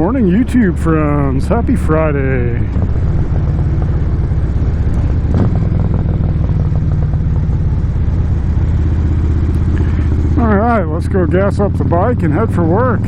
morning, YouTube friends. Happy Friday. Alright, let's go gas up the bike and head for work.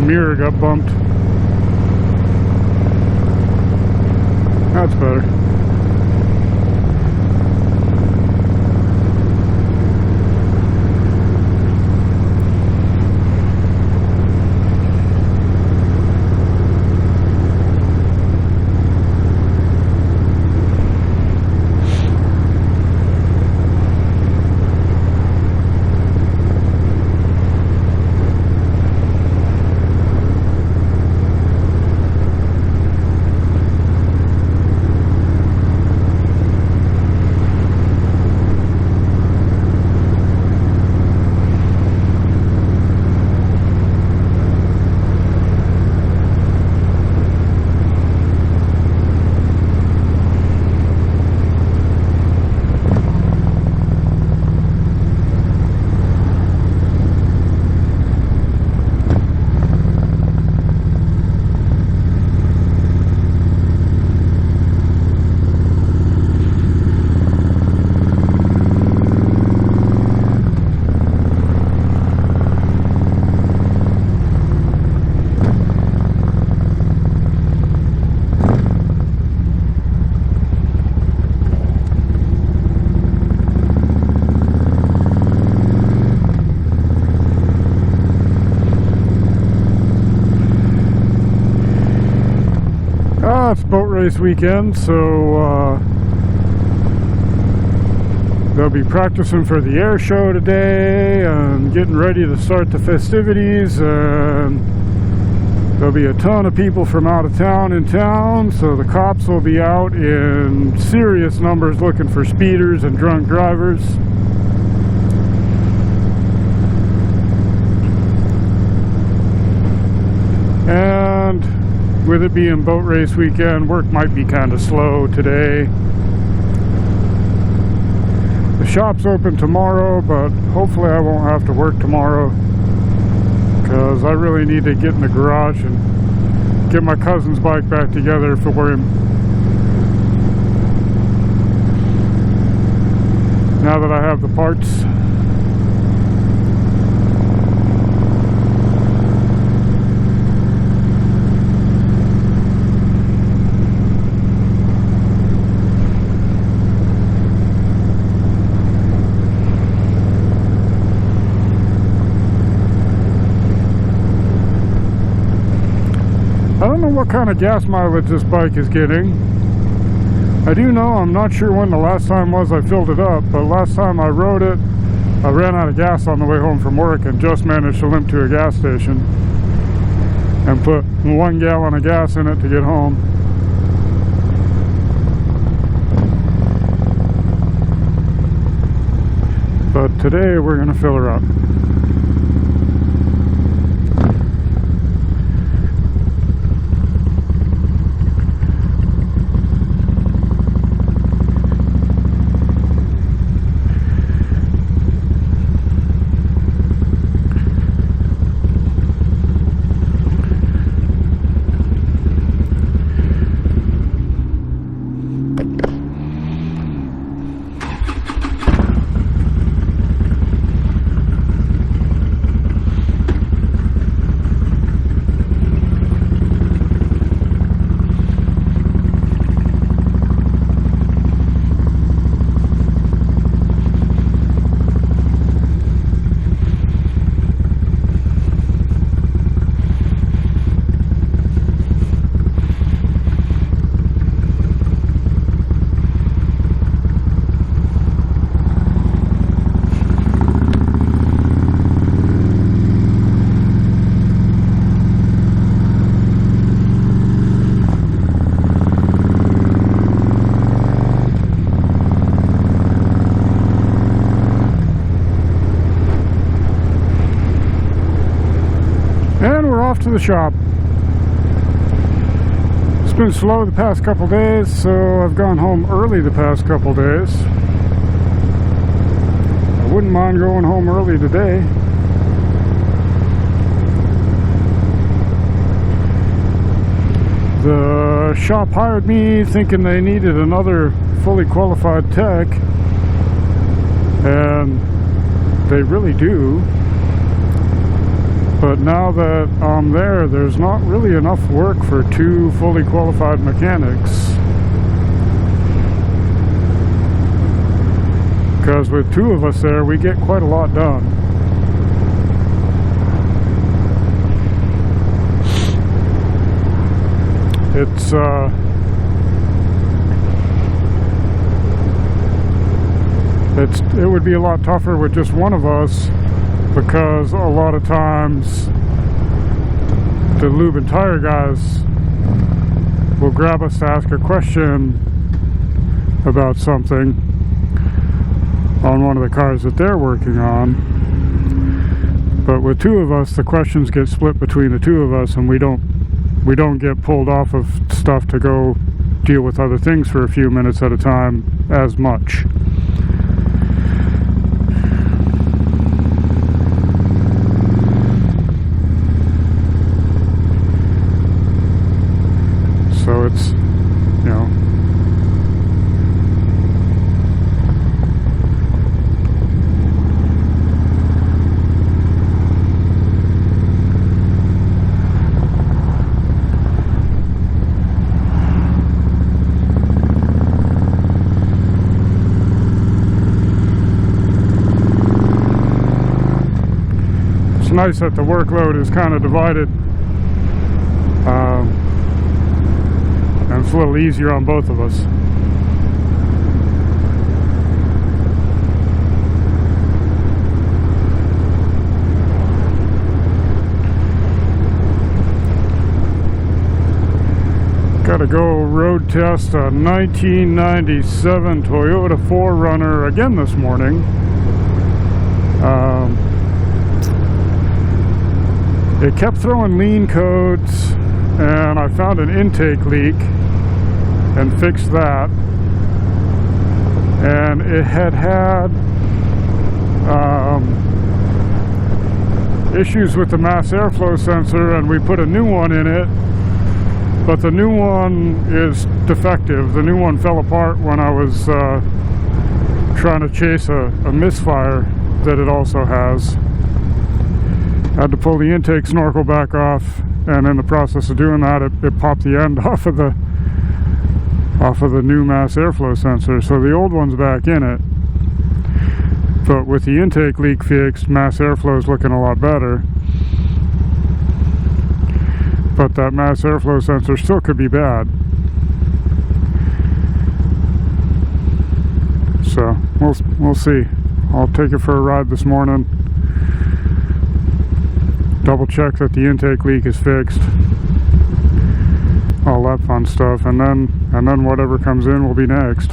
Mirror got bumped. That's better. It's boat race weekend, so they'll be practicing for the air show today and getting ready to start the festivities, and there'll be a ton of people from out of town in town, so the cops will be out in serious numbers looking for speeders and drunk drivers. And with it being boat race weekend, work might be kind of slow today. The shop's open tomorrow, but hopefully I won't have to work tomorrow, because I really need to get in the garage and get my cousin's bike back together for him. Now that I have the parts. I don't know what kind of gas mileage this bike is getting. I do know, I'm not sure when the last time was I filled it up, but last time I rode it, I ran out of gas on the way home from work and just managed to limp to a gas station and put 1 gallon of gas in it to get home. But today we're going to fill her up. to the shop. It's been slow the past couple days, so I've gone home early the past couple days. I wouldn't mind going home early today. The shop hired me thinking they needed another fully qualified tech, and they really do. But now that I'm there, there's not really enough work for 2 fully qualified mechanics. Because with 2 of us there, we get quite a lot done. It would be a lot tougher with just one of us, because a lot of times the lube and tire guys will grab us to ask a question about something on one of the cars that they're working on. But with 2 of us, the questions get split between the 2 of us, and we don't get pulled off of stuff to go deal with other things for a few minutes at a time as much. So it's, you know, it's nice that the workload is kind of divided. And it's a little easier on both of us. Gotta go road test a 1997 Toyota 4Runner again this morning. It kept throwing lean codes, and I found an intake leak and fixed that. And it had issues with the mass airflow sensor, and we put a new one in it, but the new one is defective. The new one fell apart when I was trying to chase a misfire that it also has. I had to pull the intake snorkel back off, and in the process of doing that, it popped the end off of the new mass airflow sensor. So the old one's back in it, but with the intake leak fixed, mass airflow is looking a lot better. But that mass airflow sensor still could be bad. So we'll see. I'll take it for a ride this morning, double check that the intake leak is fixed, all that fun stuff, and then whatever comes in will be next.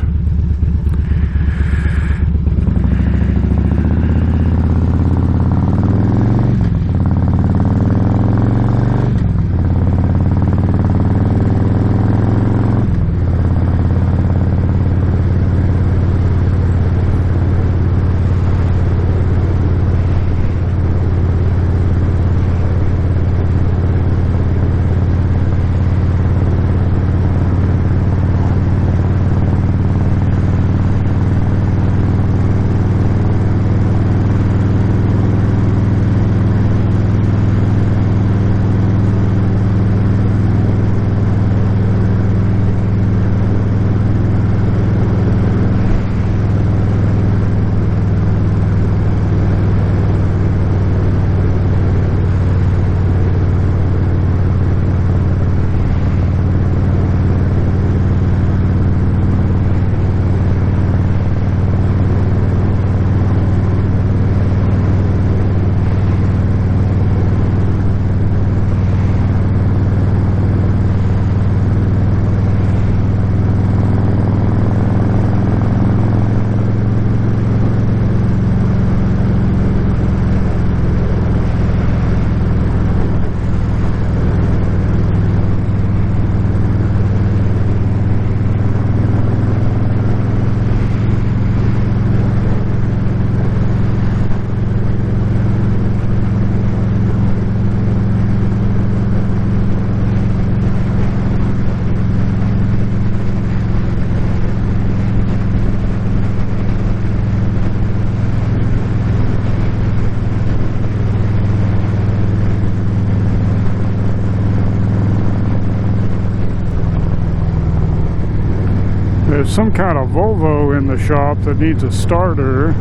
There's some kind of Volvo in the shop that needs a starter.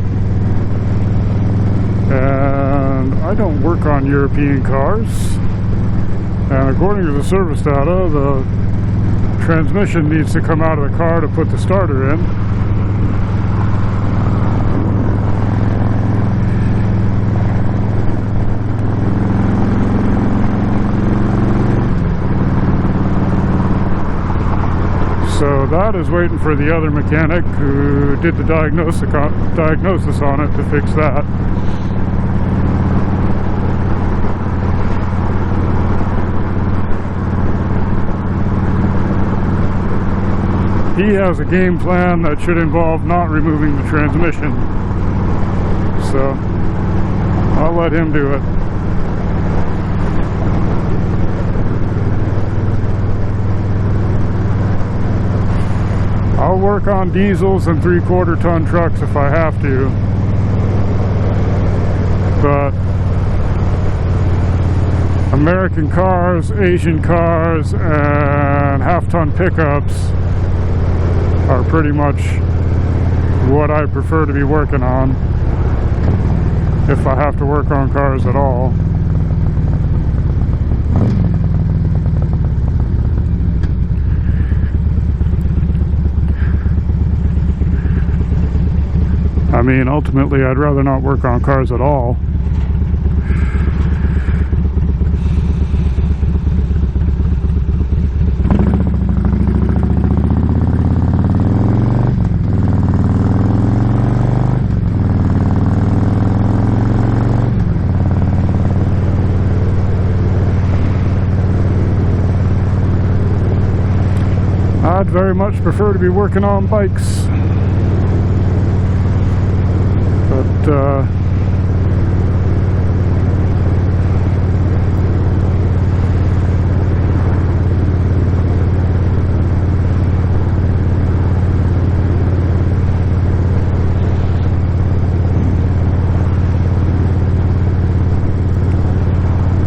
And I don't work on European cars. And according to the service data, the transmission needs to come out of the car to put the starter in. So that is waiting for the other mechanic who did the diagnosis on it to fix that. He has a game plan that should involve not removing the transmission. So I'll let him do it. I'll work on diesels and 3/4 ton trucks if I have to. But American cars, Asian cars, and half-ton pickups are pretty much what I prefer to be working on if I have to work on cars at all. I mean, ultimately, I'd rather not work on cars at all. I'd very much prefer to be working on bikes.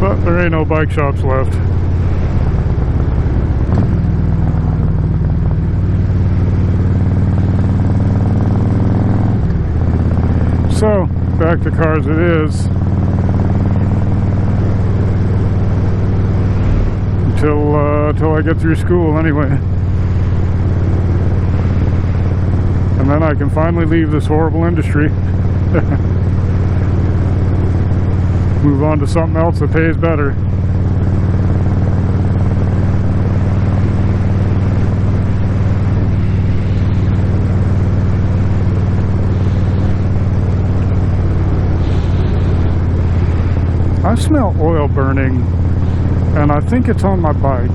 But there ain't no bike shops left. So, back to cars it is. Until I get through school anyway. And then I can finally leave this horrible industry. Move on to something else that pays better. I smell oil burning, and I think it's on my bike.